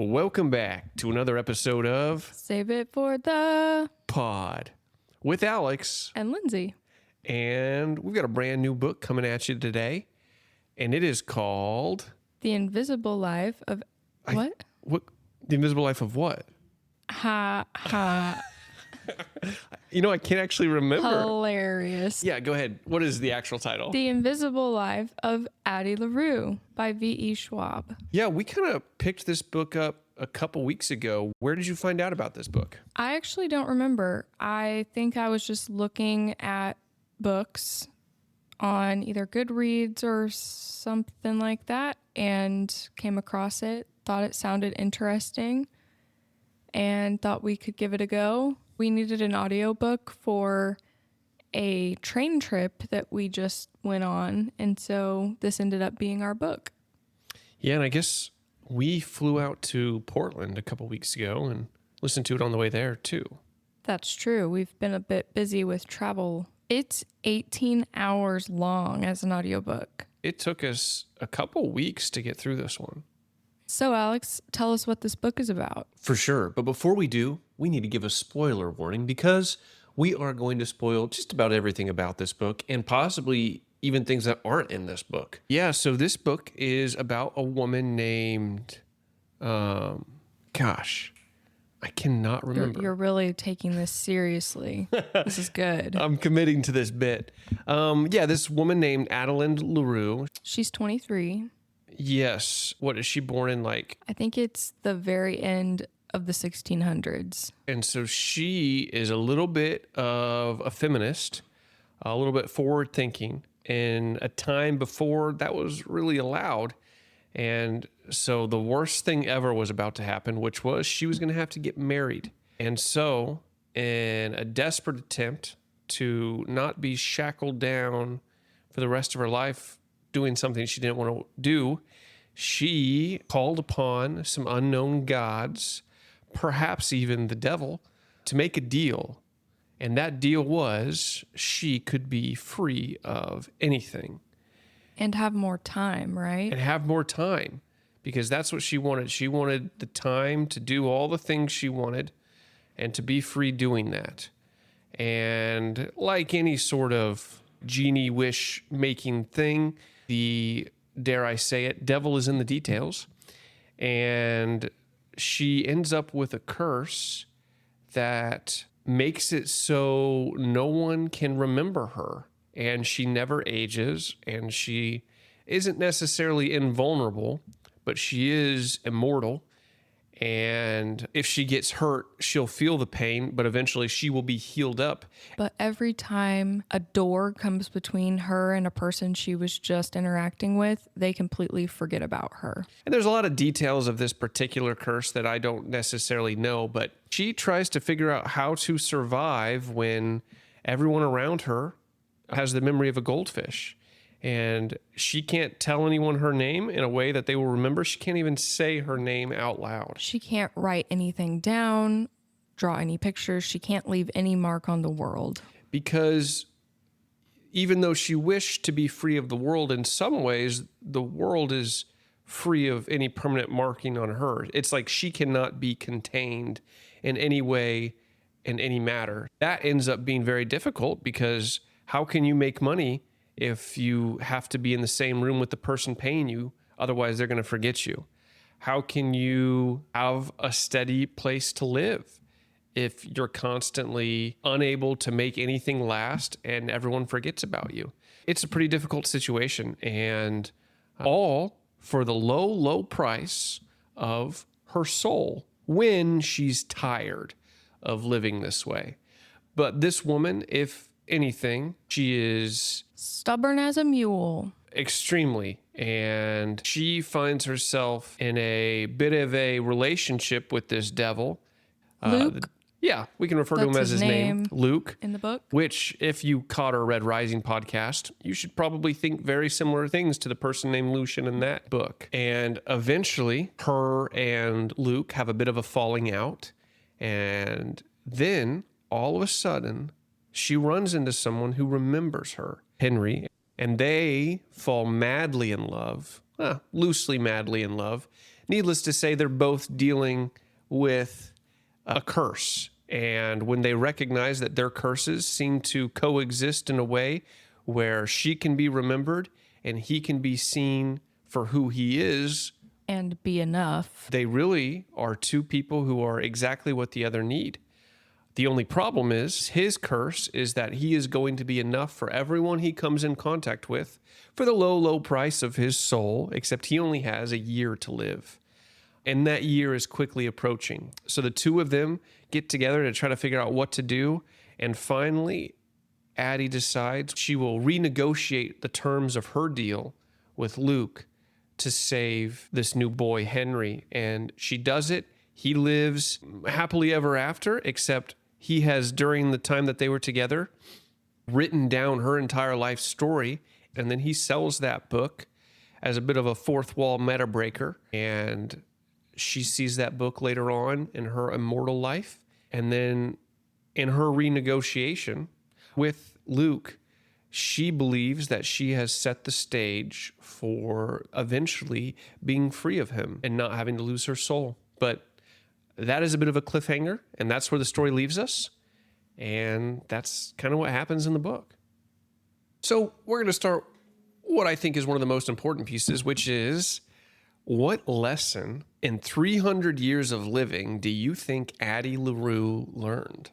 Welcome back to another episode of Save it for the Pod with Alex. and Lindsey. And we've got a brand new book coming at you today. And it is called... The Invisible Life of... What? What? The Invisible Life of what? Ha ha. You know, I can't actually remember. Hilarious. Yeah, go ahead. What is the actual title? The Invisible Life of Addie LaRue by V.E. Schwab. Yeah, we kind of picked this book up a couple weeks ago. Where did you find out about this book? I actually don't remember. I think I was just looking at books on either Goodreads or something like that and came across it, thought it sounded interesting, and thought we could give it a go. We needed an audiobook for a train trip that we just went on, and so this ended up being our book. Yeah, and I guess we flew out to Portland a couple weeks ago and listened to it on the way there, too. That's true. We've been a bit busy with travel. It's 18 hours long as an audiobook. It took us a couple weeks to get through this one. So, Alex, tell us what this book is about. For sure. But before we do, we need to give a spoiler warning because we are going to spoil just about everything about this book and possibly even things that aren't in this book. Yeah, so this book is about a woman named, I cannot remember. You're really taking this seriously. This is good. I'm committing to this bit. This woman named Addie LaRue. She's 23. Yes. What is she born in, like? I think it's the very end of the 1600s. And so she is a little bit of a feminist, a little bit forward thinking in a time before that was really allowed. And so the worst thing ever was about to happen, which was she was going to have to get married. And so in a desperate attempt to not be shackled down for the rest of her life doing something she didn't want to do, she called upon some unknown gods, perhaps even the devil, to make a deal. And that deal was she could be free of anything. And have more time, right? And have more time, because that's what she wanted. She wanted the time to do all the things she wanted and to be free doing that. And like any sort of genie wish making thing, the, dare I say it, devil is in the details. And she ends up with a curse that makes it so no one can remember her. And she never ages, and she isn't necessarily invulnerable, but she is immortal. And if she gets hurt, she'll feel the pain, but eventually she will be healed up. But every time a door comes between her and a person she was just interacting with, they completely forget about her. And there's a lot of details of this particular curse that I don't necessarily know, but she tries to figure out how to survive when everyone around her has the memory of a goldfish. And she can't tell anyone her name in a way that they will remember. She can't even say her name out loud. She can't write anything down, draw any pictures. She can't leave any mark on the world. Because even though she wished to be free of the world, in some ways, the world is free of any permanent marking on her. It's like she cannot be contained in any way, in any matter. That ends up being very difficult because how can you make money if you have to be in the same room with the person paying you? Otherwise, they're going to forget you. How can you have a steady place to live if you're constantly unable to make anything last and everyone forgets about you? It's a pretty difficult situation, and all for the low, low price of her soul when she's tired of living this way. But this woman, if anything, she is stubborn as a mule. Extremely. And she finds herself in a bit of a relationship with this devil. Luke? We can refer to him as his name, Luke. In the book? Which, if you caught our Red Rising podcast, you should probably think very similar things to the person named Lucian in that book. And eventually, her and Luke have a bit of a falling out. And then, all of a sudden, she runs into someone who remembers her, Henry, and they fall madly in love, loosely madly in love. needless to say, they're both dealing with a curse. And when they recognize that their curses seem to coexist in a way where she can be remembered and he can be seen for who he is, And be enough. they really are two people who are exactly what the other need. The only problem is his curse is that he is going to be enough for everyone he comes in contact with for the low, low price of his soul, except he only has a year to live. And that year is quickly approaching. So the two of them get together to try to figure out what to do. And finally, Addie decides she will renegotiate the terms of her deal with Luke to save this new boy, Henry. And she does it. He lives happily ever after, except he has, during the time that they were together, written down her entire life story. And then he sells that book as a bit of a fourth wall meta breaker. And she sees that book later on in her immortal life. And then in her renegotiation with Luke, she believes that she has set the stage for eventually being free of him and not having to lose her soul. But that is a bit of a cliffhanger, and that's where the story leaves us. And that's kind of what happens in the book. So we're going to start what I think is one of the most important pieces, which is, what lesson in 300 years of living do you think Addie LaRue learned?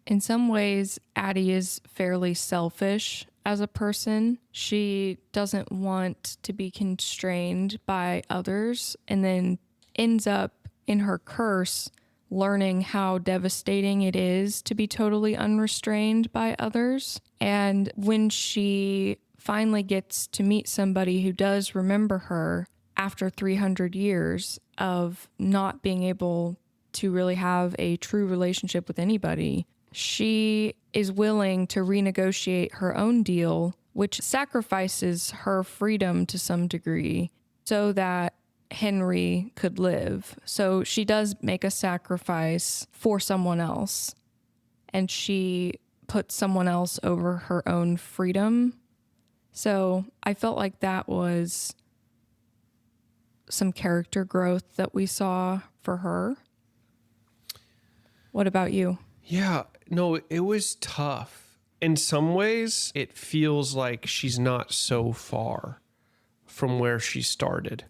In some ways, Addie is fairly selfish as a person. She doesn't want to be constrained by others, and then ends up in her curse learning how devastating it is to be totally unrestrained by others. And when she finally gets to meet somebody who does remember her after 300 years of not being able to really have a true relationship with anybody, she is willing to renegotiate her own deal, which sacrifices her freedom to some degree so that Henry could live. So she does make a sacrifice for someone else, and she puts someone else over her own freedom. So I felt like that was some character growth that we saw for her. What about you? Yeah, no, it was tough. In some ways, it feels like she's not so far from where she started.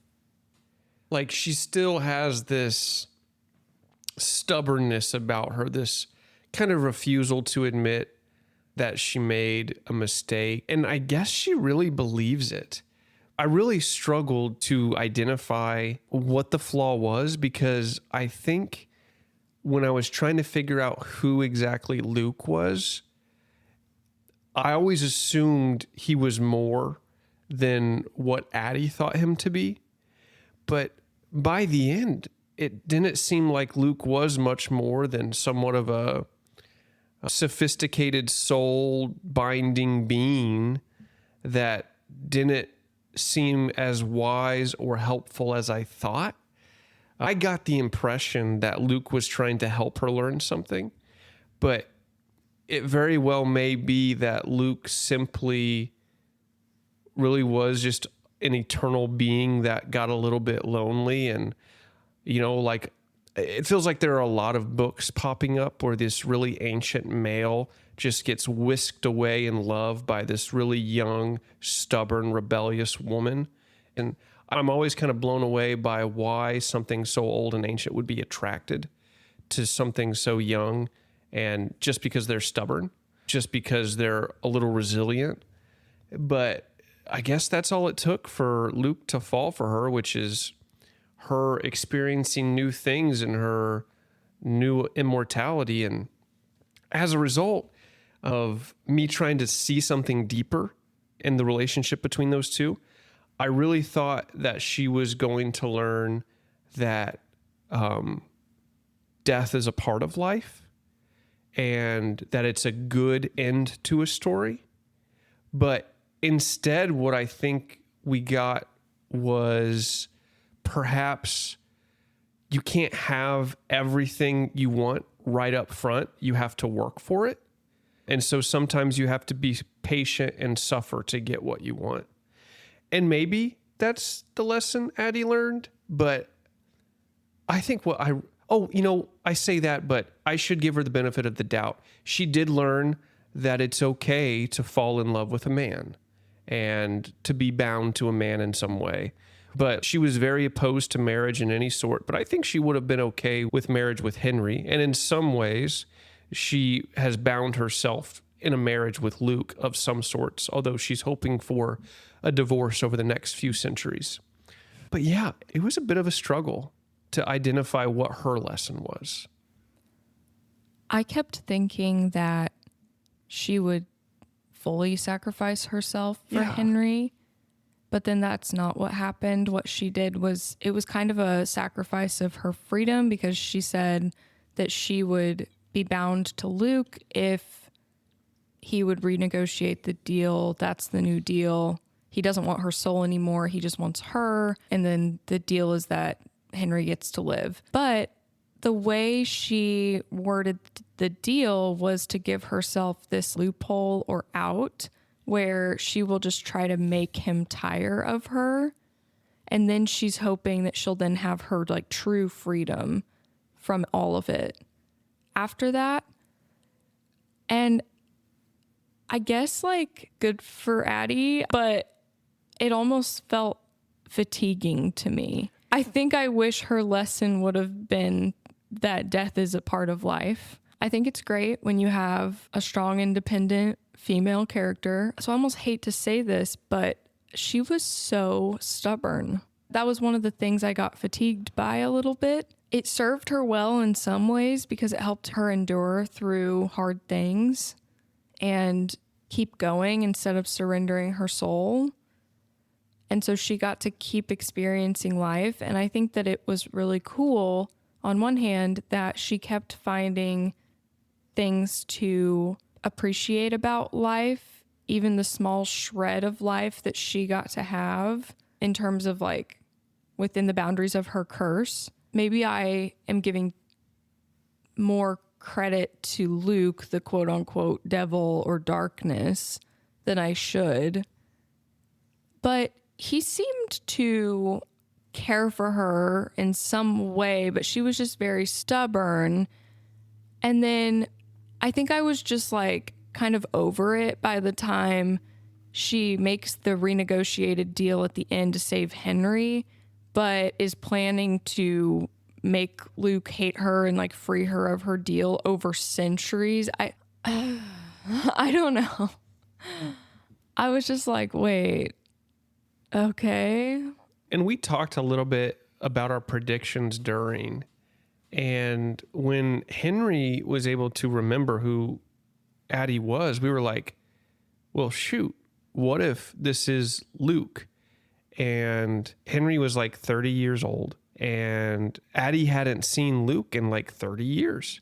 Like, she still has this stubbornness about her, this kind of refusal to admit that she made a mistake. And I guess she really believes it. I really struggled to identify what the flaw was, because I think when I was trying to figure out who exactly Luke was, I always assumed he was more than what Addie thought him to be. But by the end, it didn't seem like Luke was much more than somewhat of a sophisticated soul-binding being that didn't seem as wise or helpful as I thought. I got the impression that Luke was trying to help her learn something, but it very well may be that Luke simply really was just an eternal being that got a little bit lonely. And, you know, like, it feels like there are a lot of books popping up where this really ancient male just gets whisked away in love by this really young, stubborn, rebellious woman. And I'm always kind of blown away by why something so old and ancient would be attracted to something so young, and just because they're stubborn, just because they're a little resilient. But I guess that's all it took for Luke to fall for her, which is her experiencing new things and her new immortality. And as a result of me trying to see something deeper in the relationship between those two, I really thought that she was going to learn that death is a part of life and that it's a good end to a story. But instead, what I think we got was perhaps you can't have everything you want right up front. You have to work for it. And so sometimes you have to be patient and suffer to get what you want. And maybe that's the lesson Addie learned, but I think I say that, but I should give her the benefit of the doubt. She did learn that it's okay to fall in love with a man and to be bound to a man in some way. But she was very opposed to marriage in any sort. But I think she would have been okay with marriage with Henry. And in some ways, she has bound herself in a marriage with Luke of some sorts, although she's hoping for a divorce over the next few centuries. But yeah, it was a bit of a struggle to identify what her lesson was. I kept thinking that she would fully sacrifice herself for Henry, but then that's not what happened. What she did was, it was kind of a sacrifice of her freedom, because she said that she would be bound to Luke if he would renegotiate the deal. That's the new deal. He doesn't want her soul anymore. He just wants her. And then the deal is that Henry gets to live. But the way she worded the deal was to give herself this loophole or out where she will just try to make him tire of her. And then she's hoping that she'll then have her like true freedom from all of it after that. And I guess like good for Addie, but it almost felt fatiguing to me. I think I wish her lesson would have been that death is a part of life. I think it's great when you have a strong, independent female character. So I almost hate to say this, but she was so stubborn. That was one of the things I got fatigued by a little bit. It served her well in some ways because it helped her endure through hard things and keep going instead of surrendering her soul. And so she got to keep experiencing life. And I think that it was really cool, on one hand, that she kept finding things to appreciate about life, even the small shred of life that she got to have in terms of like within the boundaries of her curse. Maybe I am giving more credit to Luke, the quote unquote devil or darkness, than I should. But he seemed to care for her in some way, but she was just very stubborn. And then I think I was just like kind of over it by the time she makes the renegotiated deal at the end to save Henry, but is planning to make Luke hate her and like free her of her deal over centuries. I don't know. I was just like, wait, okay. And we talked a little bit about our predictions during, and when Henry was able to remember who Addie was, we were like, well, shoot, what if this is Luke? And Henry was like 30 years old, and Addie hadn't seen Luke in like 30 years.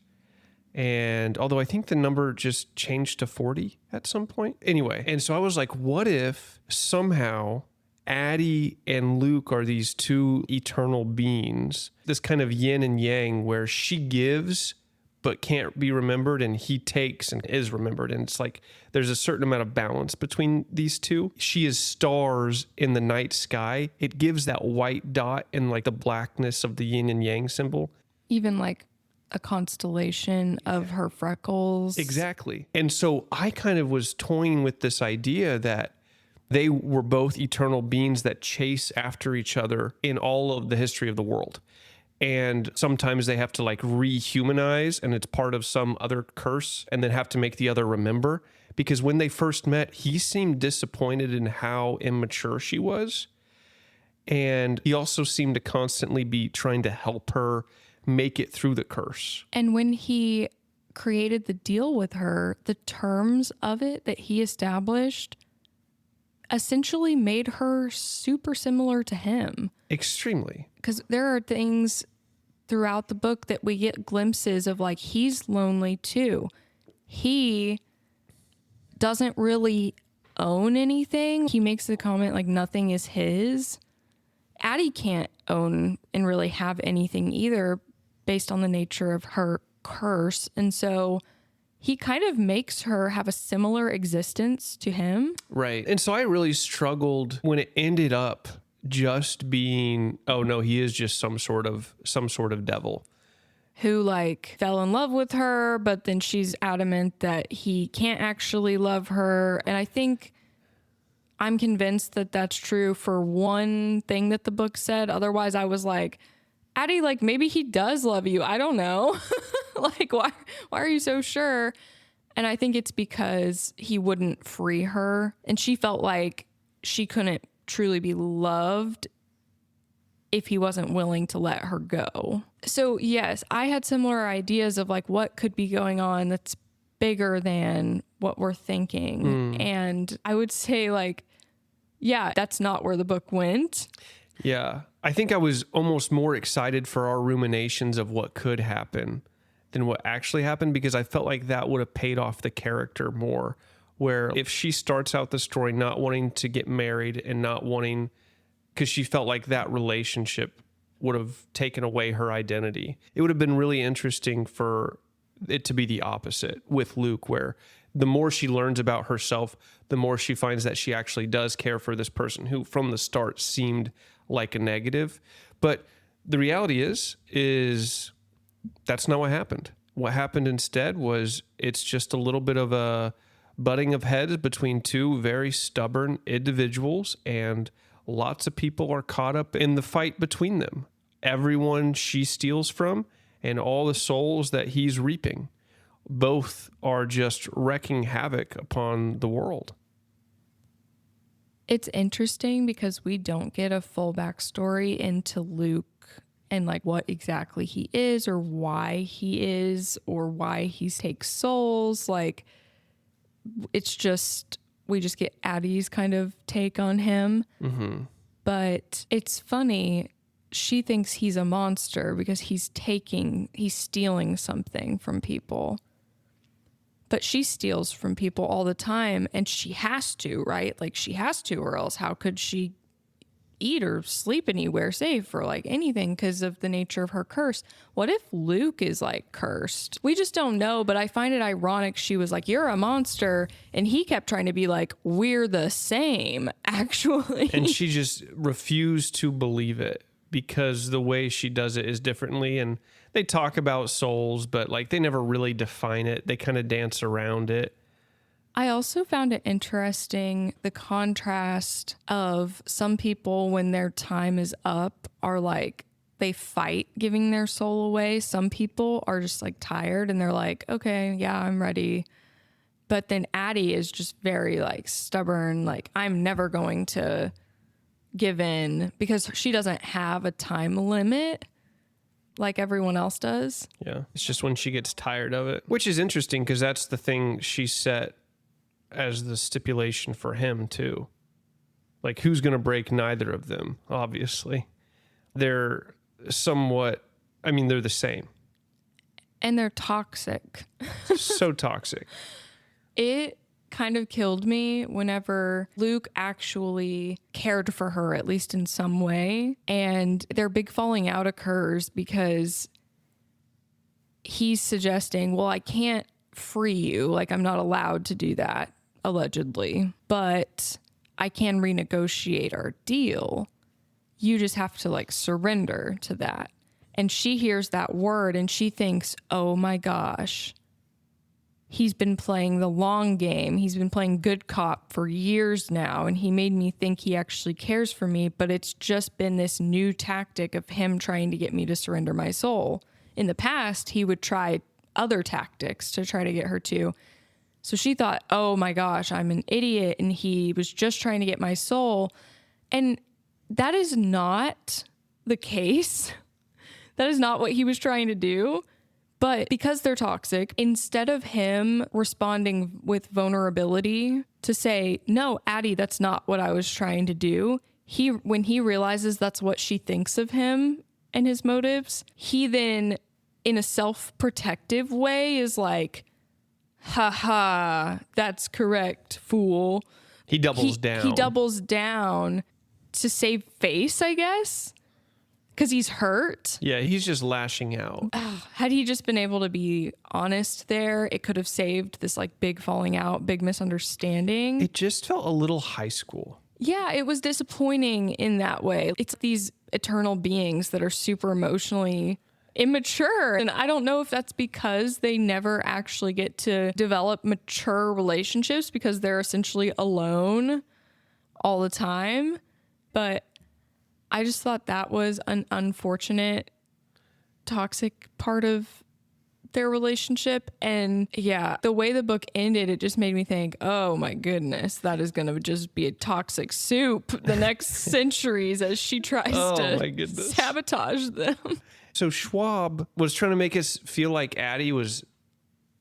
And although I think the number just changed to 40 at some point. Anyway, and so I was like, what if somehow Addie and Luke are these two eternal beings, this kind of yin and yang where she gives but can't be remembered, and he takes and is remembered. And it's like there's a certain amount of balance between these two. She is stars in the night sky. It gives that white dot and like the blackness of the yin and yang symbol. Even like a constellation of her freckles. Exactly. And so I kind of was toying with this idea that they were both eternal beings that chase after each other in all of the history of the world. And sometimes they have to like rehumanize, and it's part of some other curse, and then have to make the other remember. Because when they first met, he seemed disappointed in how immature she was. And he also seemed to constantly be trying to help her make it through the curse. And when he created the deal with her, the terms of it that he established essentially made her super similar to him. Extremely. Because there are things throughout the book that we get glimpses of, like, he's lonely too. He doesn't really own anything. He makes the comment like nothing is his. Addie can't own and really have anything either based on the nature of her curse. And so he kind of makes her have a similar existence to him. Right. And so I really struggled when it ended up just being, oh no, he is just some sort of devil. Who like fell in love with her, but then she's adamant that he can't actually love her. And I think I'm convinced that that's true for one thing that the book said. Otherwise, I was like, Addie, like maybe he does love you. I don't know. Like, why are you so sure? And I think it's because he wouldn't free her. And she felt like she couldn't truly be loved if he wasn't willing to let her go. So yes, I had similar ideas of like what could be going on that's bigger than what we're thinking. And I would say like, yeah, that's not where the book went. Yeah. I think I was almost more excited for our ruminations of what could happen than what actually happened, because I felt like that would have paid off the character more, where if she starts out the story not wanting to get married and not wanting, because she felt like that relationship would have taken away her identity, it would have been really interesting for it to be the opposite with Luke, where the more she learns about herself, the more she finds that she actually does care for this person who from the start seemed like a negative. But the reality is that's not what happened. What happened instead was it's just a little bit of a butting of heads between two very stubborn individuals, and lots of people are caught up in the fight between them. Everyone she steals from and all the souls that he's reaping, both are just wreaking havoc upon the world. It's interesting because we don't get a full backstory into Luke and like what exactly he is or why he is or why he takes souls. Like it's just, we just get Addie's kind of take on him. Mm-hmm. But it's funny. She thinks he's a monster because he's stealing something from people. But she steals from people all the time, and she has to, right? Like she has to, or else how could she eat or sleep anywhere safe or like anything because of the nature of her curse? What if Luke is like cursed? We just don't know, but I find it ironic. She was like, you're a monster. And he kept trying to be like, we're the same, actually. And she just refused to believe it because the way she does it is differently. And they talk about souls, but like they never really define it. They kind of dance around it. I also found it interesting, the contrast of some people when their time is up are like, they fight giving their soul away. Some people are just like tired and they're like, okay, yeah, I'm ready. But then Addie is just very like stubborn. Like I'm never going to give in because she doesn't have a time limit like everyone else does. Yeah. It's just when she gets tired of it, which is interesting because that's the thing she set as the stipulation for him too. Like who's going to break neither of them? Obviously they're somewhat, I mean, they're the same. And they're toxic. So toxic. It kind of killed me whenever Luke actually cared for her, at least in some way. And their big falling out occurs because he's suggesting, well, I can't free you. Like I'm not allowed to do that, allegedly, but I can renegotiate our deal. You just have to like surrender to that. And she hears that word and she thinks, oh my gosh, he's been playing the long game. He's been playing good cop for years now. And he made me think he actually cares for me, but it's just been this new tactic of him trying to get me to surrender my soul. In the past, he would try other tactics to try to get her to. So she thought, oh my gosh, I'm an idiot. And he was just trying to get my soul. And that is not the case. That is not what he was trying to do. But because they're toxic, instead of him responding with vulnerability to say, no, Addie, that's not what I was trying to do. When he realizes that's what she thinks of him and his motives, he then, in a self-protective way, is like, ha, that's correct, fool. He doubles down. He doubles down to save face, I guess, because he's hurt. Yeah, he's just lashing out. Had he just been able to be honest there, it could have saved this like big falling out, big misunderstanding. It just felt a little high school. Yeah, it was disappointing in that way. It's these eternal beings that are super emotionally immature. And I don't know if that's because they never actually get to develop mature relationships because they're essentially alone all the time. But I just thought that was an unfortunate, toxic part of their relationship. And yeah, the way the book ended, it just made me think, oh my goodness, that is going to just be a toxic soup the next centuries as she tries to sabotage them. So Schwab was trying to make us feel like Addie was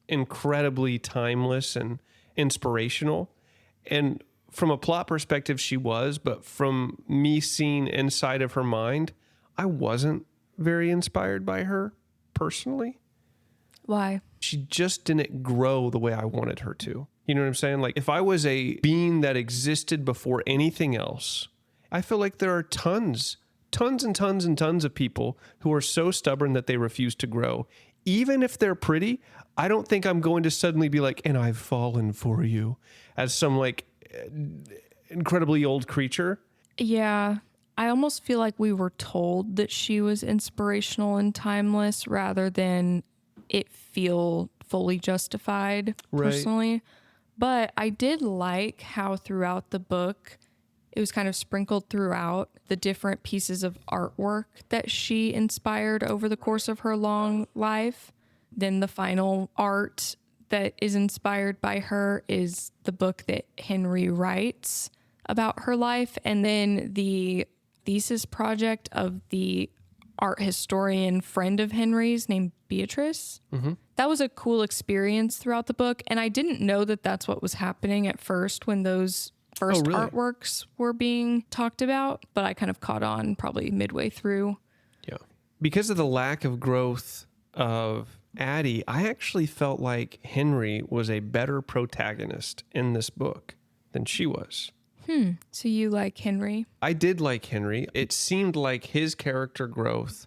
incredibly timeless and inspirational. And from a plot perspective, she was, but from me seeing inside of her mind, I wasn't very inspired by her personally. Why? She just didn't grow the way I wanted her to. You know what I'm saying? Like if I was a being that existed before anything else, I feel like there are tons of people who are so stubborn that they refuse to grow. Even if they're pretty, I don't think I'm going to suddenly be like, and I've fallen for you as some like incredibly old creature. Yeah. I almost feel like we were told that she was inspirational and timeless rather than it feel fully justified personally. Right. But I did like how throughout the book, it was kind of sprinkled throughout the different pieces of artwork that she inspired over the course of her long life. Then the final art that is inspired by her is the book that Henry writes about her life. And then the thesis project of the art historian friend of Henry's named Beatrice. Mm-hmm. That was a cool experience throughout the book. And I didn't know that that's what was happening at first when those first artworks were being talked about, but I kind of caught on probably midway through. Yeah. Because of the lack of growth of Addie, I actually felt like Henry was a better protagonist in this book than she was. So you like Henry? I did like Henry. It seemed like his character growth,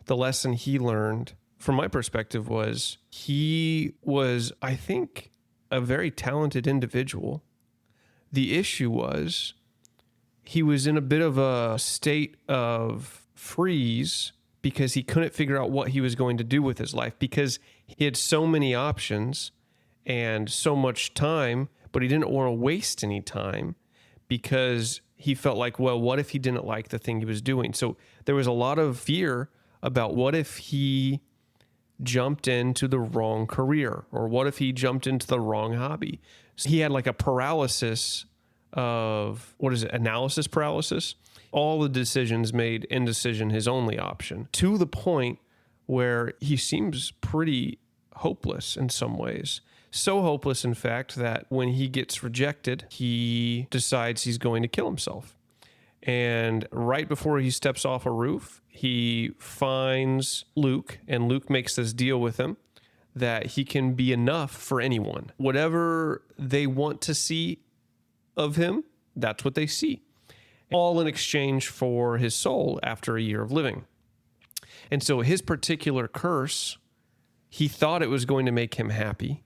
the lesson he learned, from my perspective, was he was, I think, a very talented individual. The issue was he was in a bit of a state of freeze because he couldn't figure out what he was going to do with his life because he had so many options and so much time, but he didn't want to waste any time because he felt like, well, what if he didn't like the thing he was doing? So there was a lot of fear about what if he jumped into the wrong career or what if he jumped into the wrong hobby? So he had like a paralysis of, analysis paralysis? All the decisions made indecision his only option, to the point where he seems pretty hopeless in some ways. So hopeless, in fact, that when he gets rejected, he decides he's going to kill himself. And right before he steps off a roof, he finds Luke, and Luke makes this deal with him that he can be enough for anyone. Whatever they want to see of him, that's what they see. All in exchange for his soul after a year of living. And so his particular curse, he thought it was going to make him happy,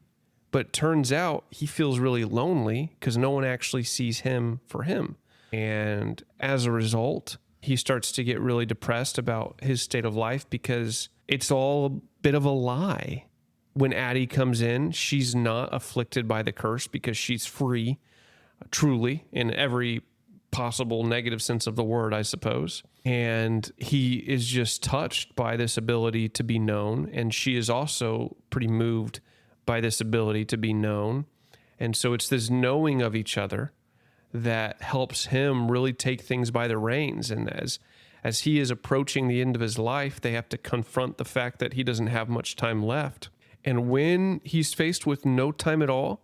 but turns out he feels really lonely because no one actually sees him for him. And as a result, he starts to get really depressed about his state of life because it's all a bit of a lie. When Addie comes in, she's not afflicted by the curse because she's free, truly, in every possible negative sense of the word, I suppose. And he is just touched by this ability to be known. And she is also pretty moved by this ability to be known. And so it's this knowing of each other that helps him really take things by the reins. And as he is approaching the end of his life, they have to confront the fact that he doesn't have much time left. And when he's faced with no time at all,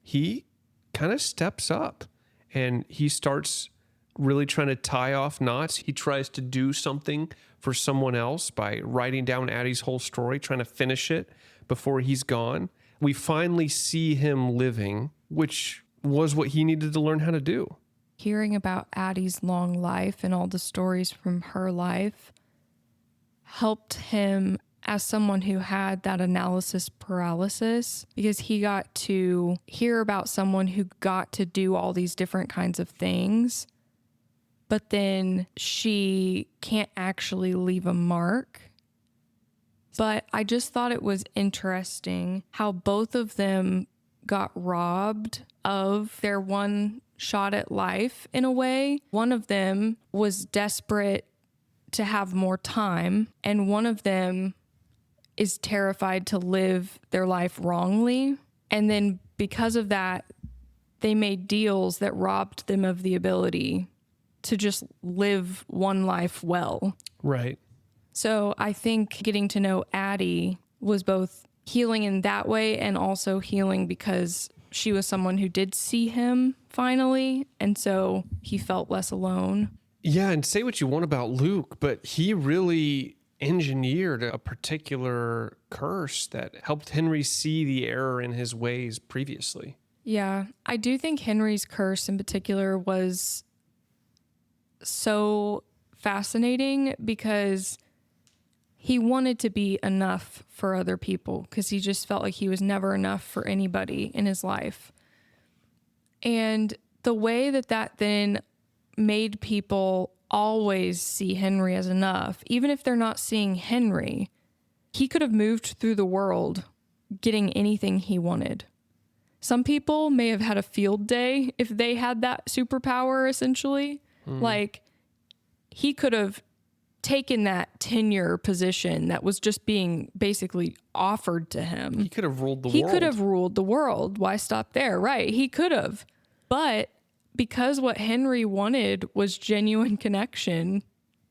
he kind of steps up and he starts really trying to tie off knots. He tries to do something for someone else by writing down Addie's whole story, trying to finish it before he's gone. We finally see him living, which was what he needed to learn how to do. Hearing about Addie's long life and all the stories from her life helped him as someone who had that analysis paralysis, because he got to hear about someone who got to do all these different kinds of things, but then she can't actually leave a mark. But I just thought it was interesting how both of them got robbed of their one shot at life in a way. One of them was desperate to have more time, and one of them is terrified to live their life wrongly. And then because of that, they made deals that robbed them of the ability to just live one life well. Right. So I think getting to know Addie was both healing in that way and also healing because she was someone who did see him finally. And so he felt less alone. Yeah. And say what you want about Luke, but he really engineered a particular curse that helped Henry see the error in his ways previously. Yeah. I do think Henry's curse in particular was so fascinating because he wanted to be enough for other people because he just felt like he was never enough for anybody in his life. And the way that that then made people always see Henry as enough, even if they're not seeing Henry, he could have moved through the world getting anything he wanted. Some people may have had a field day if they had that superpower, essentially. Like, he could have taken that tenure position that was just being basically offered to him. He could have ruled the world. He could have ruled the world. Why stop there? Right. He could have. But because what Henry wanted was genuine connection,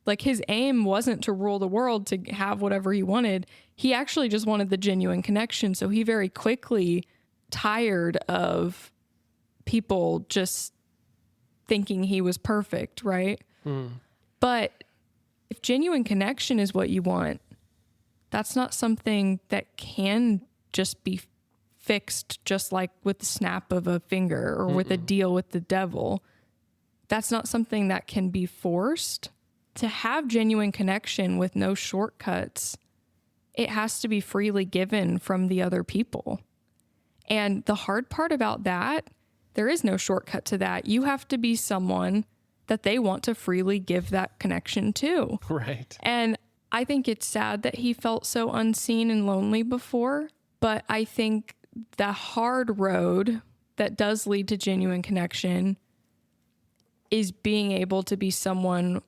like his aim wasn't to rule the world, to have whatever he wanted. He actually just wanted the genuine connection. So he very quickly tired of people just thinking he was perfect, right? But if genuine connection is what you want, that's not something that can just be fixed just like with the snap of a finger or with a deal with the devil. That's not something that can be forced. To have genuine connection with no shortcuts, it has to be freely given from the other people. And the hard part about that, there is no shortcut to that. You have to be someone that they want to freely give that connection to. Right. And I think it's sad that he felt so unseen and lonely before, but I think the hard road that does lead to genuine connection is being able to be someone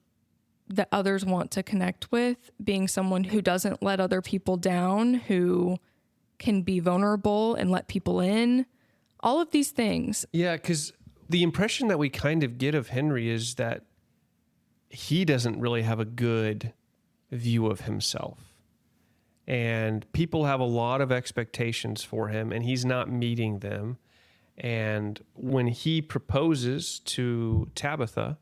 that others want to connect with, being someone who doesn't let other people down, who can be vulnerable and let people in, all of these things. Yeah, because the impression that we kind of get of Henry is that he doesn't really have a good view of himself. And people have a lot of expectations for him, and he's not meeting them. And when he proposes to Tabitha,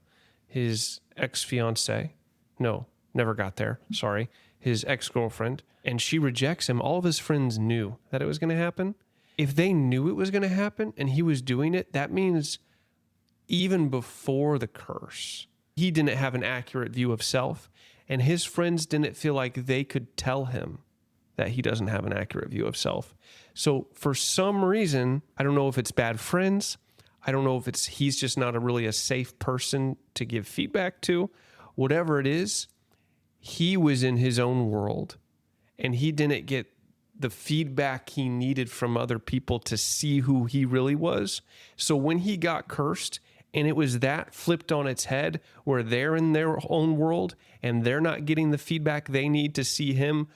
his ex-fiancée, no, never got there, sorry, his ex-girlfriend, and she rejects him, all of his friends knew that it was going to happen. If they knew it was going to happen and he was doing it, that means even before the curse, he didn't have an accurate view of self, and his friends didn't feel like they could tell him that he doesn't have an accurate view of self. So for some reason, I don't know if it's bad friends, I don't know if it's he's just not really a safe person to give feedback to, whatever it is, he was in his own world, and he didn't get the feedback he needed from other people to see who he really was. So when he got cursed, and it was that flipped on its head, where they're in their own world and they're not getting the feedback they need to see him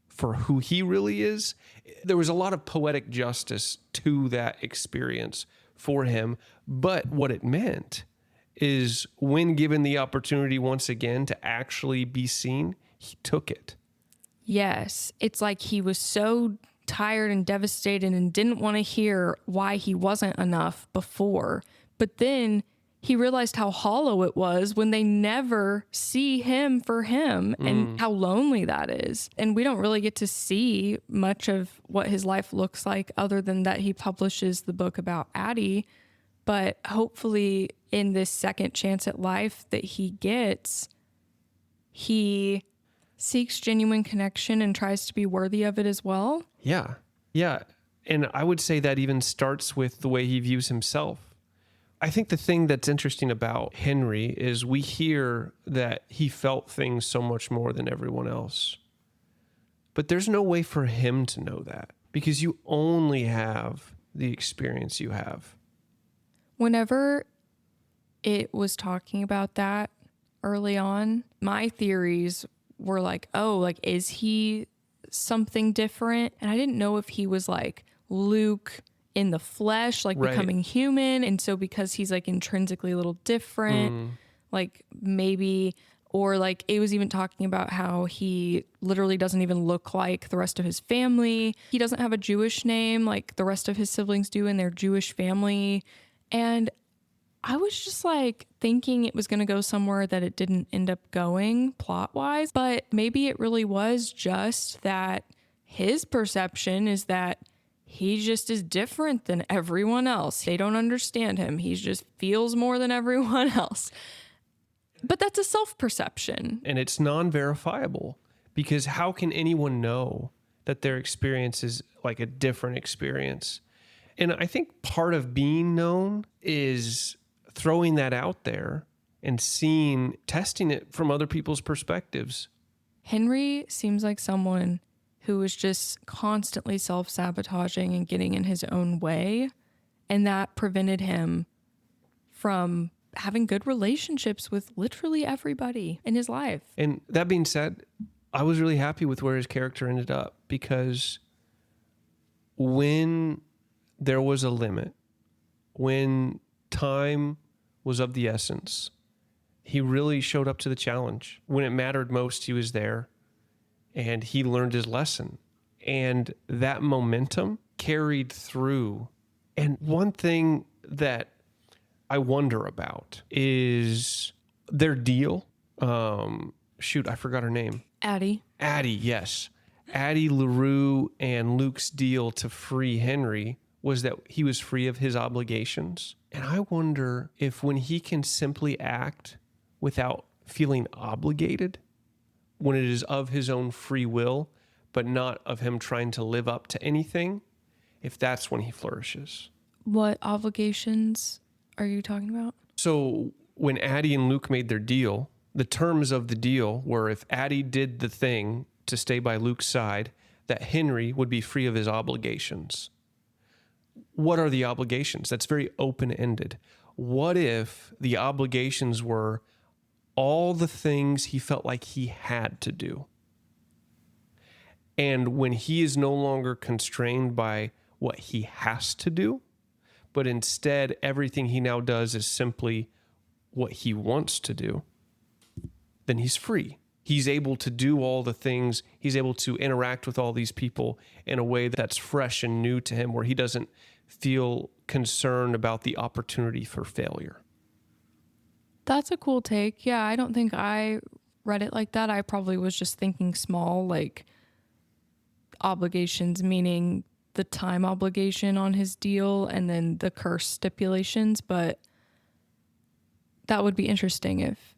for who he really is, there was a lot of poetic justice to that experience for him. But what it meant is when given the opportunity once again to actually be seen, he took it. Yes, it's like he was so tired and devastated and didn't want to hear why he wasn't enough before. But then he realized how hollow it was when they never see him for him and how lonely that is. And we don't really get to see much of what his life looks like other than that he publishes the book about Addie. But hopefully in this second chance at life that he gets, he seeks genuine connection and tries to be worthy of it as well. Yeah. Yeah. And I would say that even starts with the way he views himself. I think the thing that's interesting about Henry is we hear that he felt things so much more than everyone else. But there's no way for him to know that because you only have the experience you have. Whenever it was talking about that early on, my theories were like, oh, like, is he something different? And I didn't know if he was like Luke in the flesh, like becoming human. And so because he's like intrinsically a little different, like maybe, or like it was even talking about how he literally doesn't even look like the rest of his family. He doesn't have a Jewish name like the rest of his siblings do in their Jewish family. And I was just like thinking it was going to go somewhere that it didn't end up going plot wise, but maybe it really was just that his perception is that he just is different than everyone else. They don't understand him. He just feels more than everyone else. But that's a self-perception. And it's non-verifiable because how can anyone know that their experience is like a different experience? And I think part of being known is throwing that out there and testing it from other people's perspectives. Henry seems like someone who is just constantly self-sabotaging and getting in his own way. And that prevented him from having good relationships with literally everybody in his life. And that being said, I was really happy with where his character ended up because when there was a limit, when time was of the essence, he really showed up to the challenge. When it mattered most, he was there and he learned his lesson. And that momentum carried through. And one thing that I wonder about is their deal. I forgot her name. Addie, yes. Addie, LaRue, and Luke's deal to free Henry was that he was free of his obligations. And I wonder if when he can simply act without feeling obligated, when it is of his own free will, but not of him trying to live up to anything, if that's when he flourishes. what obligations are you talking about? So when Addie and Luke made their deal, the terms of the deal were if Addie did the thing to stay by Luke's side, that Henry would be free of his obligations. What are the obligations? That's very open-ended. What if the obligations were all the things he felt like he had to do? And when he is no longer constrained by what he has to do, but instead everything he now does is simply what he wants to do, then he's free. He's able to do all the things. He's able to interact with all these people in a way that's fresh and new to him, where he doesn't feel concerned about the opportunity for failure. That's a cool take. Yeah, I don't think I read it like that. I probably was just thinking small, like obligations, meaning the time obligation on his deal and then the curse stipulations. But that would be interesting if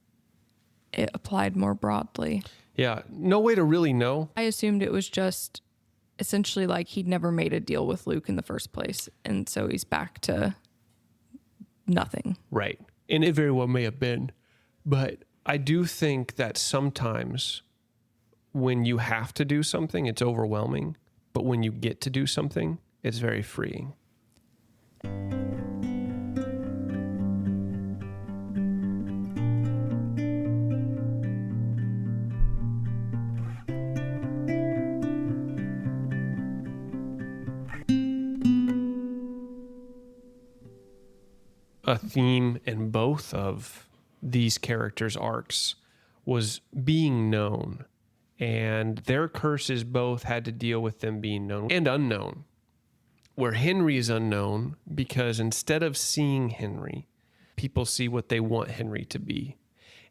it applied more broadly. Yeah, no way to really know. I assumed it was just essentially like he'd never made a deal with Luke in the first place. And so he's back to nothing. Right. And it very well may have been. But I do think that sometimes when you have to do something, it's overwhelming. But when you get to do something, it's very freeing. A theme in both of these characters' arcs was being known, and their curses both had to deal with them being known and unknown. Where Henry is unknown because instead of seeing Henry, people see what they want Henry to be.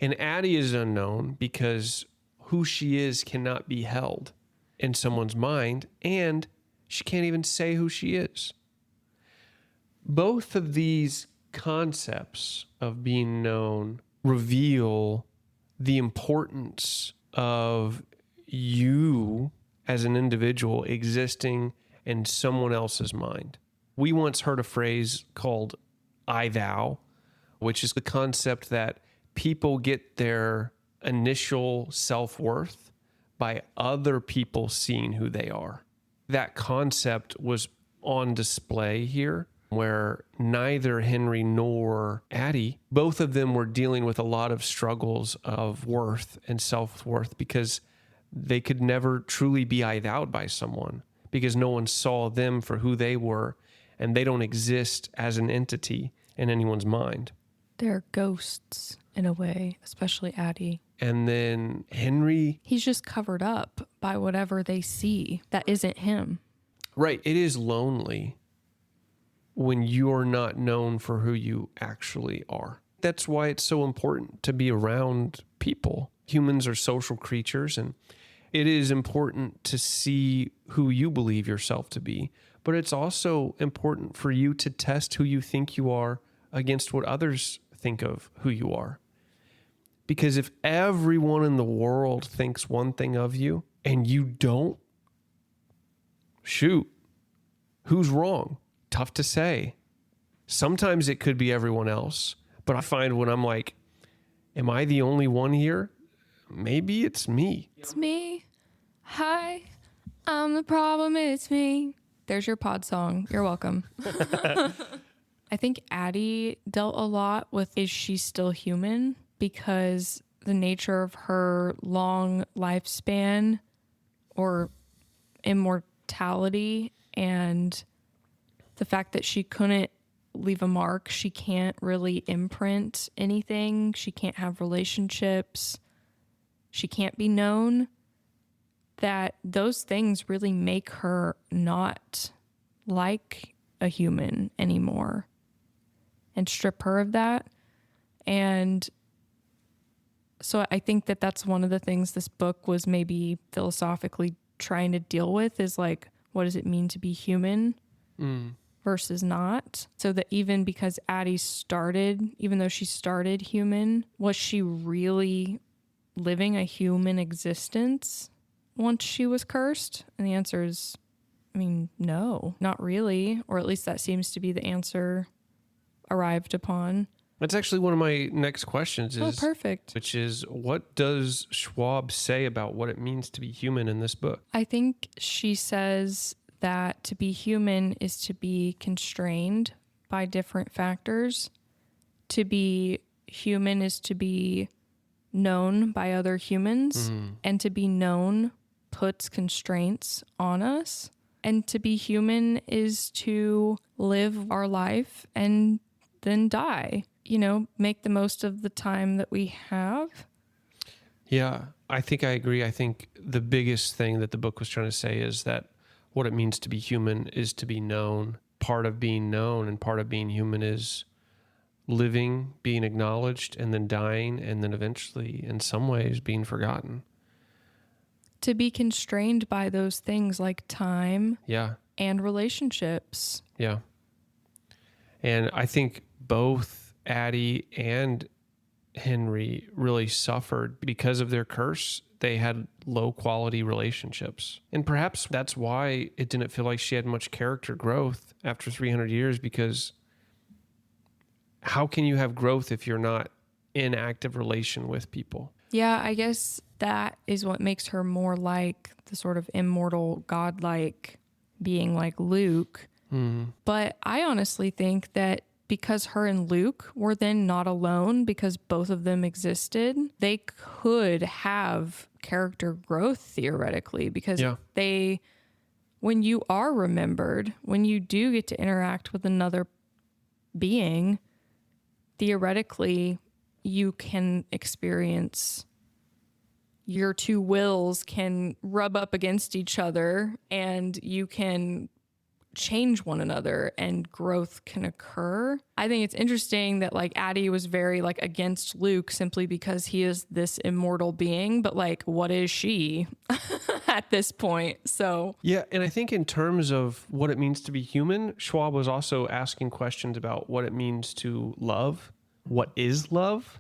And Addie is unknown because who she is cannot be held in someone's mind, and she can't even say who she is. Both of these concepts of being known reveal the importance of you as an individual existing in someone else's mind. We once heard a phrase called I thou, which is the concept that people get their initial self-worth by other people seeing who they are. That concept was on display here, where neither Henry nor Addie, both of them were dealing with a lot of struggles of worth and self-worth because they could never truly be I-thou'd by someone because no one saw them for who they were, and they don't exist as an entity in anyone's mind. They're ghosts in a way, especially Addie. And then Henry... He's just covered up by whatever they see that isn't him. Right. It is lonely when you're not known for who you actually are. That's why it's so important to be around people. Humans are social creatures, and it is important to see who you believe yourself to be. But it's also important for you to test who you think you are against what others think of who you are. Because if everyone in the world thinks one thing of you and you don't, shoot, who's wrong? Tough to say. Sometimes it could be everyone else, but I find when I'm like, am I the only one here? Maybe it's me. It's me. Hi, I'm the problem. It's me. There's your pod song. You're welcome. I think Addie dealt a lot with, is she still human? Because the nature of her long lifespan or immortality and the fact that she couldn't leave a mark, she can't really imprint anything, she can't have relationships, she can't be known, that those things really make her not like a human anymore and strip her of that. And so I think that that's one of the things this book was maybe philosophically trying to deal with, is like, what does it mean to be human versus not? So that even because Addie started, even though she started human, was she really living a human existence once she was cursed? And the answer is, I mean, no, not really. Or at least that seems to be the answer arrived upon. That's actually one of my next questions. Oh, perfect. Which is, what does Schwab say about what it means to be human in this book? I think she says that to be human is to be constrained by different factors. To be human is to be known by other humans, and to be known puts constraints on us. And to be human is to live our life and then die. You know, make the most of the time that we have. Yeah, I think I agree. I think the biggest thing that the book was trying to say is that what it means to be human is to be known. Part of being known and part of being human is living, being acknowledged, and then dying, and then eventually, in some ways, being forgotten. To be constrained by those things like time and relationships. Yeah. And I think both Addie and Henry really suffered because of their curse. They had low quality relationships. And perhaps that's why it didn't feel like she had much character growth after 300 years, because how can you have growth if you're not in active relation with people? Yeah, I guess that is what makes her more like the sort of immortal, godlike being like Luke. But I honestly think that because her and Luke were then not alone, because both of them existed, they could have character growth theoretically, because when you are remembered, when you do get to interact with another being, theoretically, you can experience, your two wills can rub up against each other and you can change one another and growth can occur. I think it's interesting that like Addie was very like against Luke simply because he is this immortal being, but like what is she at this point? So yeah, and I think in terms of what it means to be human, Schwab was also asking questions about what it means to love. What is love?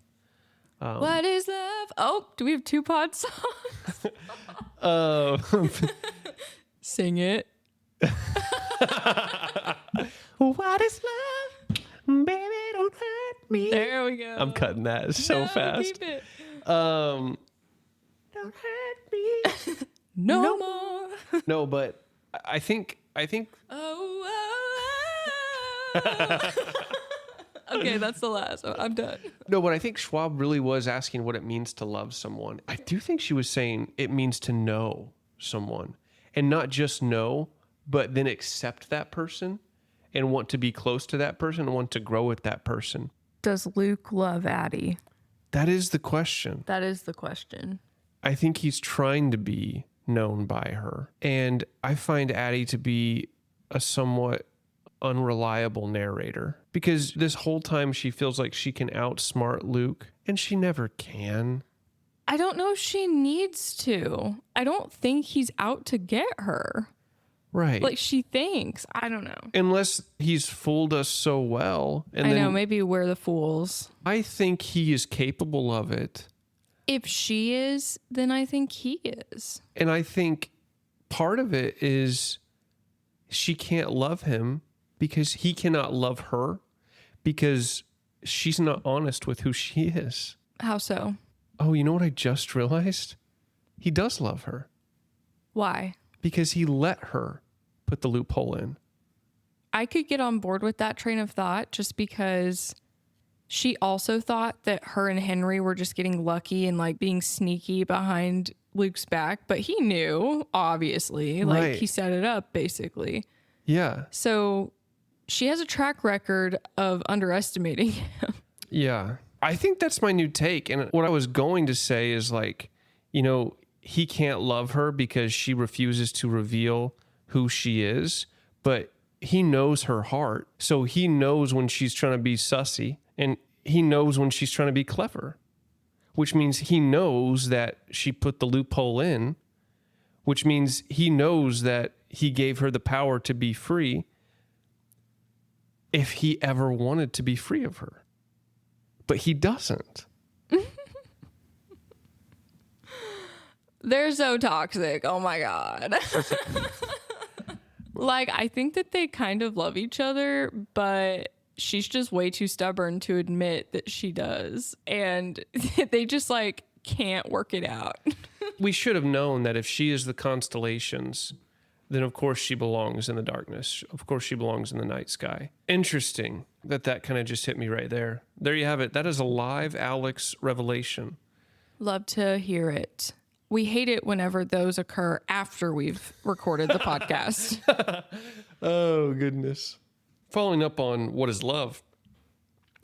What is love? Oh, do we have 2 pod songs? Sing it. What is love? Baby, don't hurt me. There we go. I'm cutting that so fast. Keep it. Don't hurt me. No more. No, but I think. Okay, that's the last one. I'm done. No, but I think Schwab really was asking what it means to love someone. I do think she was saying it means to know someone, and not just know, but then accept that person and want to be close to that person and want to grow with that person. Does Luke love Addie? That is the question. That is the question. I think he's trying to be known by her. And I find Addie to be a somewhat unreliable narrator, because this whole time she feels like she can outsmart Luke, and she never can. I don't know if she needs to. I don't think he's out to get her. Right. Like she thinks. I don't know. Unless he's fooled us so well. And I then know, maybe we're the fools. I think he is capable of it. If she is, then I think he is. And I think part of it is she can't love him because he cannot love her, because she's not honest with who she is. How so? Oh, you know what I just realized? He does love her Why? because he let her put the loophole in. I could get on board with that train of thought just because she also thought that her and Henry were just getting lucky and like being sneaky behind Luke's back, but he knew, obviously, like Right. he set it up basically. Yeah. So she has a track record of underestimating him. Yeah. I think that's my new take. And what I was going to say is like, you know, he can't love her because she refuses to reveal who she is, but he knows her heart. So he knows when she's trying to be sussy, and he knows when she's trying to be clever, which means he knows that she put the loophole in, which means he knows that he gave her the power to be free if he ever wanted to be free of her. But he doesn't. They're so toxic. Oh my God. Like, I think that they kind of love each other, but she's just way too stubborn to admit that she does. And they just like can't work it out. We should have known that if she is the constellations, then of course she belongs in the darkness. Of course she belongs in the night sky. Interesting that kind of just hit me right there. There you have it. That is a live Alex revelation. Love to hear it. We hate it whenever those occur after we've recorded the podcast. Oh, goodness. Following up on what is love,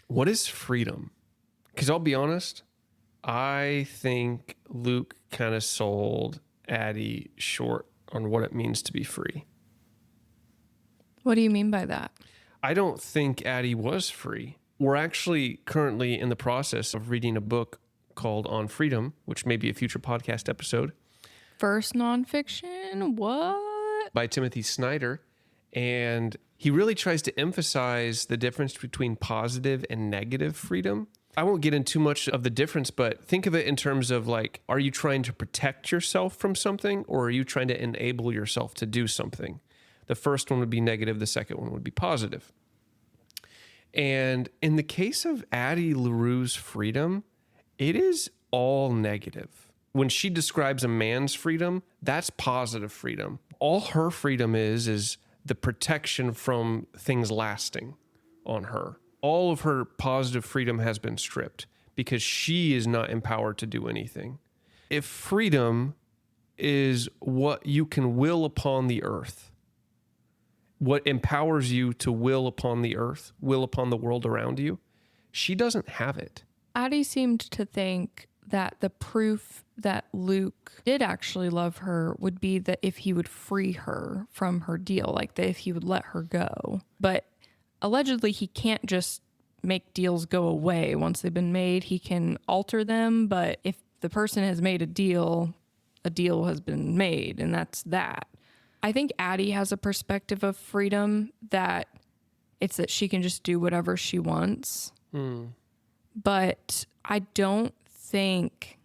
what is freedom? Because I'll be honest, I think Luke kind of sold Addie short on what it means to be free. What do you mean by that? I don't think Addie was free. We're actually currently in the process of reading a book called On Freedom, which may be a future podcast episode. First nonfiction? What? By Timothy Snyder. And he really tries to emphasize the difference between positive and negative freedom. I won't get into too much of the difference, but think of it in terms of like, are you trying to protect yourself from something, or are you trying to enable yourself to do something? The first one would be negative. The second one would be positive. And in the case of Addie LaRue's freedom, it is all negative. When she describes a man's freedom, that's positive freedom. All her freedom is the protection from things lasting on her. All of her positive freedom has been stripped because she is not empowered to do anything. If freedom is what you can will upon the earth, what empowers you to will upon the earth, will upon the world around you, she doesn't have it. Addie seemed to think that the proof that Luke did actually love her would be that if he would free her from her deal, like that if he would let her go. But allegedly he can't just make deals go away once they've been made. He can alter them, but if the person has made a deal has been made, and that's that. I think Addie has a perspective of freedom that it's that she can just do whatever she wants. But I don't think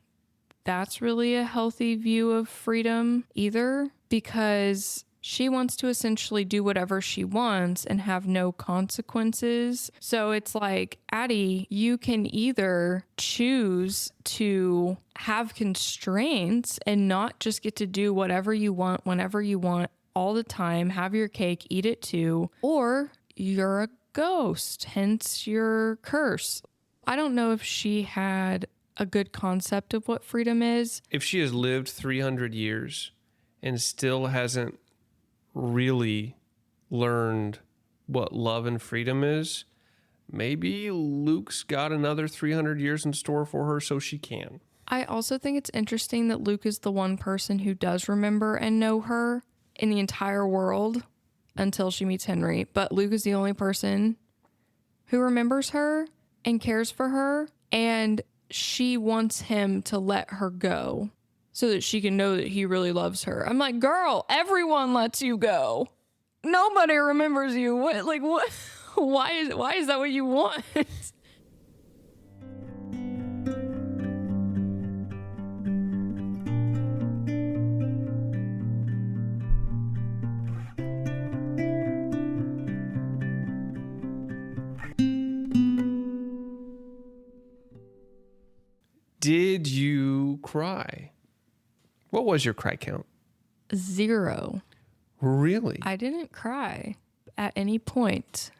that's really a healthy view of freedom either, because she wants to essentially do whatever she wants and have no consequences. So it's like, Addie, you can either choose to have constraints and not just get to do whatever you want, whenever you want, all the time, have your cake, eat it too, or you're a ghost, hence your curse. I don't know if she had a good concept of what freedom is. If she has lived 300 years and still hasn't really learned what love and freedom is, maybe Luke's got another 300 years in store for her so she can. I also think it's interesting that Luke is the one person who does remember and know her in the entire world until she meets Henry. But Luke is the only person who remembers her and cares for her, and she wants him to let her go so that she can know that he really loves her. I'm like, girl, everyone lets you go. Nobody remembers you. What? Like, what? Why is that what you want? Did you cry? What was your cry count? 0. Really? I didn't cry at any point,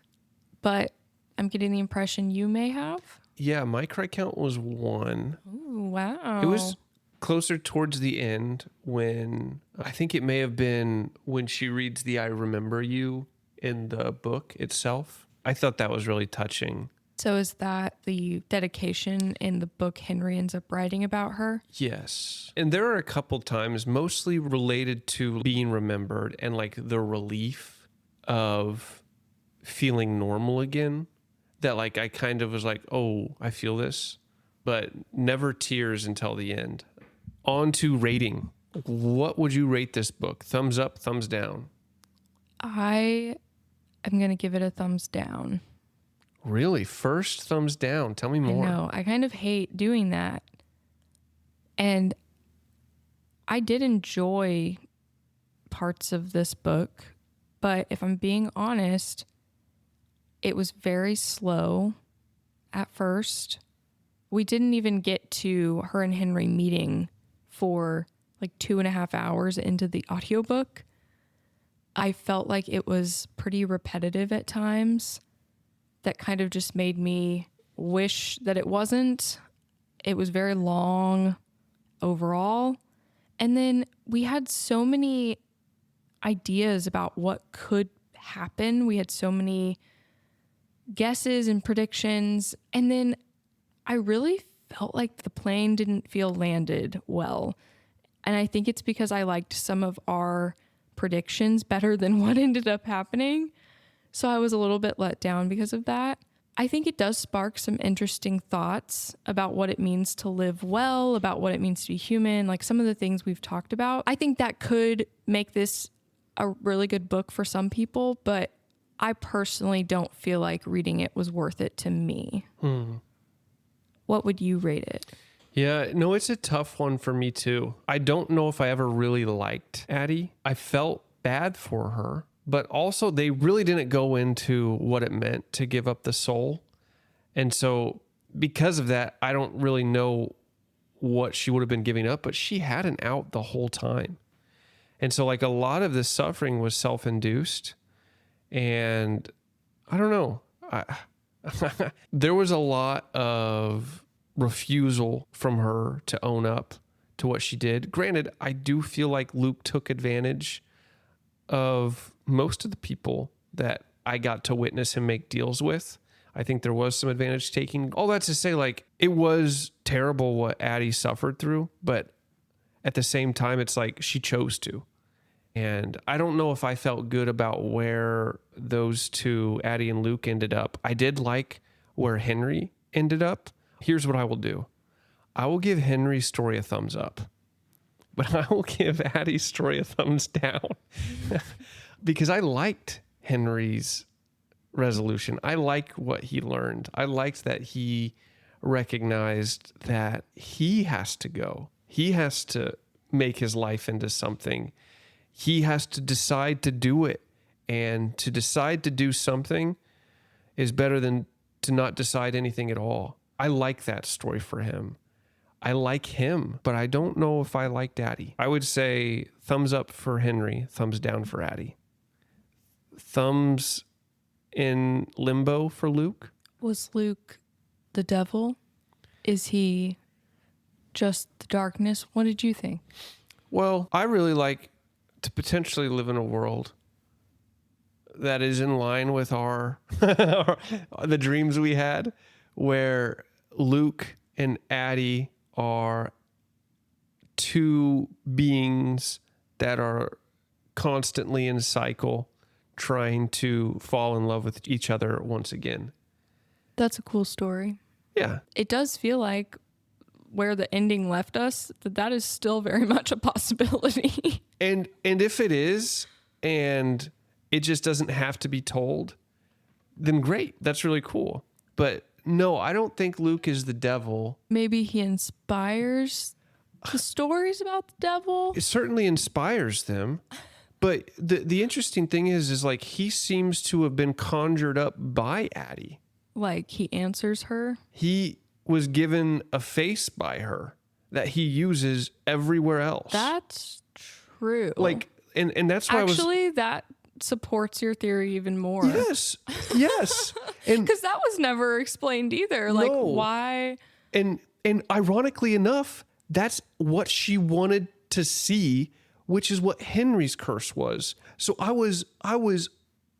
but I'm getting the impression you may have. Yeah, my cry count was 1. Ooh, wow. It was closer towards the end when, I think it may have been when she reads the I Remember You in the book itself. I thought that was really touching. So is that the dedication in the book Henry ends up writing about her? Yes. And there are a couple times, mostly related to being remembered and like the relief of feeling normal again, that like I kind of was like, oh, I feel this, but never tears until the end. On to rating. What would you rate this book? Thumbs up, thumbs down? I am going to give it a thumbs down. Really? First thumbs down. Tell me more. I know. I kind of hate doing that. And I did enjoy parts of this book, but if I'm being honest, it was very slow at first. We didn't even get to her and Henry meeting for like 2.5 hours into the audiobook. I felt like it was pretty repetitive at times. That kind of just made me wish that it wasn't. It was very long overall. And then we had so many ideas about what could happen. We had so many guesses and predictions. And then I really felt like the plane didn't feel landed well. And I think it's because I liked some of our predictions better than what ended up happening. So I was a little bit let down because of that. I think it does spark some interesting thoughts about what it means to live well, about what it means to be human, like some of the things we've talked about. I think that could make this a really good book for some people, but I personally don't feel like reading it was worth it to me. What would you rate it? Yeah, no, it's a tough one for me too. I don't know if I ever really liked Addie. I felt bad for her. But also, they really didn't go into what it meant to give up the soul. And so, because of that, I don't really know what she would have been giving up, but she had an out the whole time. And so, like, a lot of this suffering was self-induced. And I don't know. There was a lot of refusal from her to own up to what she did. Granted, I do feel like Luke took advantage of most of the people that I got to witness him make deals with. I think there was some advantage taking. All that to say, like, it was terrible what Addie suffered through, but at the same time, it's like she chose to. And I don't know if I felt good about where those two, Addie and Luke, ended up. I did like where Henry ended up. Here's what I will do. I will give Henry's story a thumbs up, but I will give Addie's story a thumbs down because I liked Henry's resolution. I like what he learned. I liked that he recognized that he has to go. He has to make his life into something. He has to decide to do it. And to decide to do something is better than to not decide anything at all. I like that story for him. I like him, but I don't know if I liked Addie. I would say thumbs up for Henry, thumbs down for Addie. Thumbs in limbo for Luke. Was Luke the devil? Is he just the darkness? What did you think? Well, I really like to potentially live in a world that is in line with our the dreams we had, where Luke and Addie are two beings that are constantly in cycle trying to fall in love with each other once again. That's a cool story. Yeah. It does feel like where the ending left us, that is still very much a possibility. And if it is, and it just doesn't have to be told, then great. That's really cool. But no, I don't think Luke is the devil. Maybe he inspires the stories about the devil. It certainly inspires them. But the interesting thing is like he seems to have been conjured up by Addie. Like he answers her. He was given a face by her that he uses everywhere else. That's true. Like, and that's why actually that supports your theory even more. Yes. And because that was never explained either. Like no. why? And ironically enough, that's what she wanted to see, which is what Henry's curse was. So I was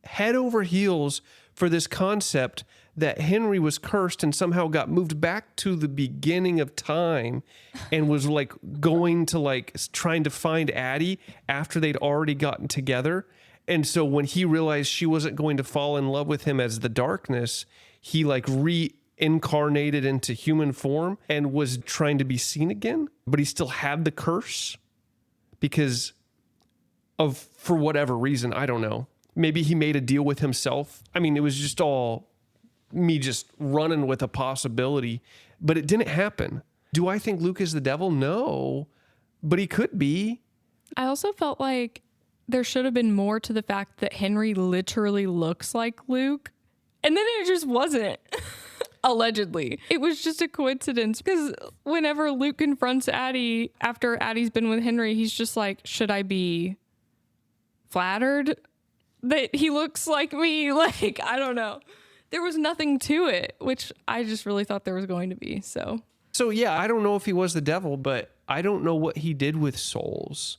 head over heels for this concept that Henry was cursed and somehow got moved back to the beginning of time and was like going to like trying to find Addie after they'd already gotten together. And so when he realized she wasn't going to fall in love with him as the darkness, he like reincarnated into human form and was trying to be seen again, but he still had the curse because of, for whatever reason, I don't know. Maybe he made a deal with himself. I mean, it was just all me just running with a possibility, but it didn't happen. Do I think Luke is the devil? No, but he could be. I also felt like there should have been more to the fact that Henry literally looks like Luke. And then it just wasn't. Allegedly. It was just a coincidence because whenever Luke confronts Addie after Addie's been with Henry, he's just like, should I be flattered that he looks like me? Like, I don't know. There was nothing to it, which I just really thought there was going to be. So yeah, I don't know if he was the devil, but I don't know what he did with souls.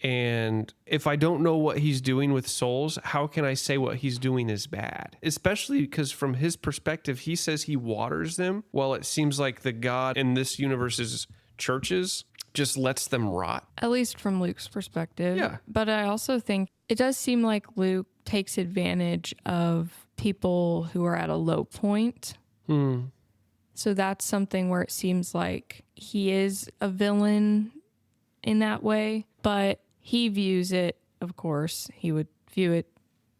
And if I don't know what he's doing with souls, how can I say what he's doing is bad? Especially because from his perspective, he says he waters them, while it seems like the God in this universe's churches just lets them rot. At least from Luke's perspective. Yeah. But I also think it does seem like Luke takes advantage of people who are at a low point. So that's something where it seems like he is a villain in that way, but he views it, of course, he would view it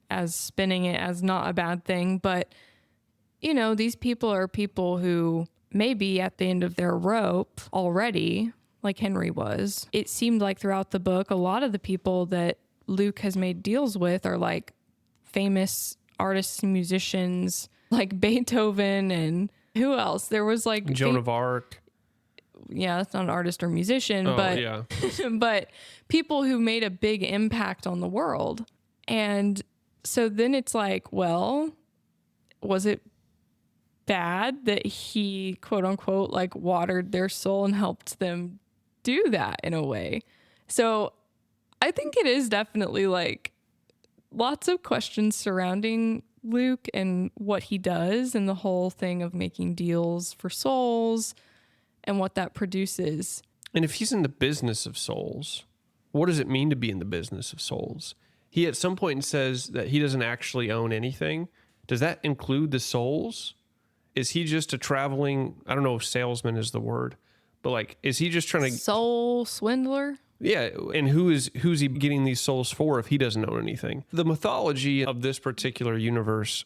as spinning it as not a bad thing. But, you know, these people are people who may be at the end of their rope already, like Henry was. It seemed like throughout the book, a lot of the people that Luke has made deals with are like famous artists and musicians, like Beethoven and who else? There was like Joan of Arc. Yeah, that's not an artist or musician, but yeah. but people who made a big impact on the world. And so then it's like, well, was it bad that he, quote unquote, like watered their soul and helped them do that in a way? So I think it is definitely like lots of questions surrounding Luke and what he does and the whole thing of making deals for souls and what that produces. And if he's in the business of souls, what does it mean to be in the business of souls? He at some point says that he doesn't actually own anything. Does that include the souls? Is he just a traveling, I don't know if salesman is the word, but like, is he just trying to... Soul swindler? Yeah, and who's he getting these souls for if he doesn't own anything? The mythology of this particular universe,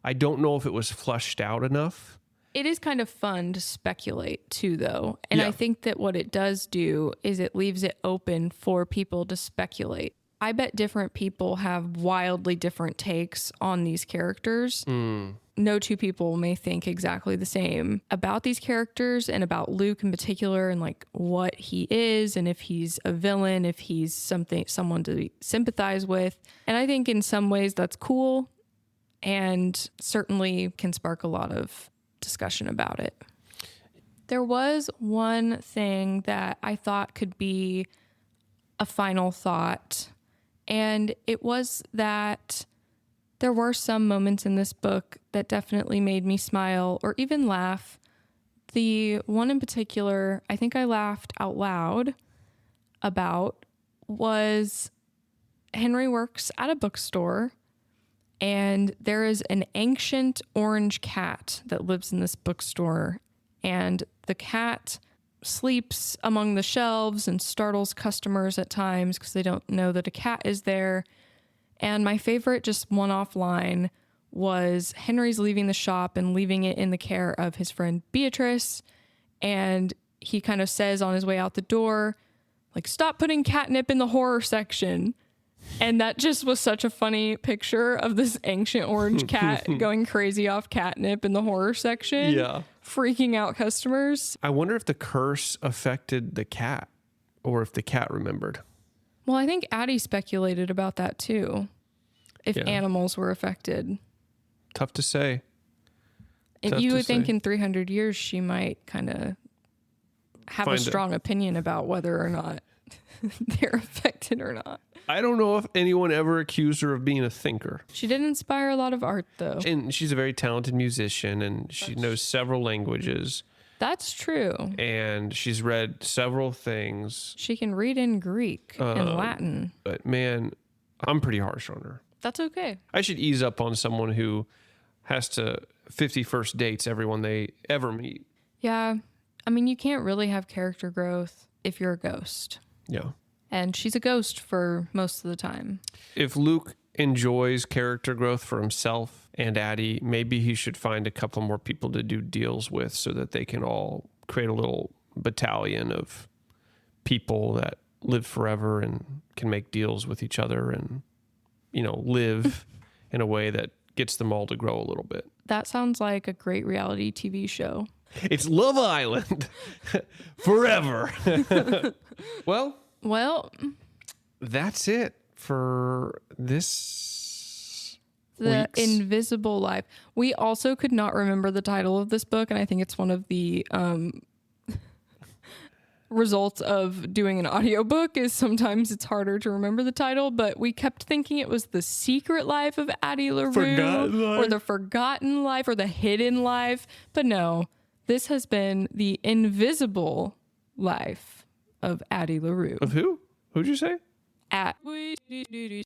I don't know if it was fleshed out enough. It is kind of fun to speculate too, though. And I think that what it does do is it leaves it open for people to speculate. I bet different people have wildly different takes on these characters. No two people may think exactly the same about these characters and about Luke in particular, and like what he is, and if he's a villain, if he's someone to sympathize with. And I think in some ways that's cool and certainly can spark a lot of discussion about it. There was one thing that I thought could be a final thought, and it was that there were some moments in this book that definitely made me smile or even laugh. The one in particular I think I laughed out loud about was Henry works at a bookstore, and there is an ancient orange cat that lives in this bookstore, and the cat sleeps among the shelves and startles customers at times because they don't know that a cat is there. And my favorite just one-off line was Henry's leaving the shop and leaving it in the care of his friend Beatrice. And he kind of says on his way out the door, like, stop putting catnip in the horror section. And that just was such a funny picture of this ancient orange cat going crazy off catnip in the horror section. Yeah. Freaking out customers. I wonder if the curse affected the cat or if the cat remembered. Well, I think Addie speculated about that too. If animals were affected. Tough to say. If you would think in 300 years, she might kind of have a strong opinion about whether or not they're affected or not. I don't know if anyone ever accused her of being a thinker. She did inspire a lot of art, though. And she's a very talented musician, and she knows several languages. That's true. And she's read several things. She can read in Greek and Latin. But man, I'm pretty harsh on her. That's okay. I should ease up on someone who has to 51st dates everyone they ever meet. Yeah. I mean, you can't really have character growth if you're a ghost. Yeah. And she's a ghost for most of the time. If Luke enjoys character growth for himself and Addie, maybe he should find a couple more people to do deals with so that they can all create a little battalion of people that live forever and can make deals with each other and, you know, live in a way that gets them all to grow a little bit. That sounds like a great reality TV show. It's Love Island forever. Well, that's it for this The week's Invisible Life. We also could not remember the title of this book, and I think it's one of the results of doing an audiobook is sometimes it's harder to remember the title, but we kept thinking it was The Secret Life of Addie LaRue or The Forgotten Life or The Hidden Life. But no, this has been The Invisible Life of Addie LaRue. Of who? Who'd you say?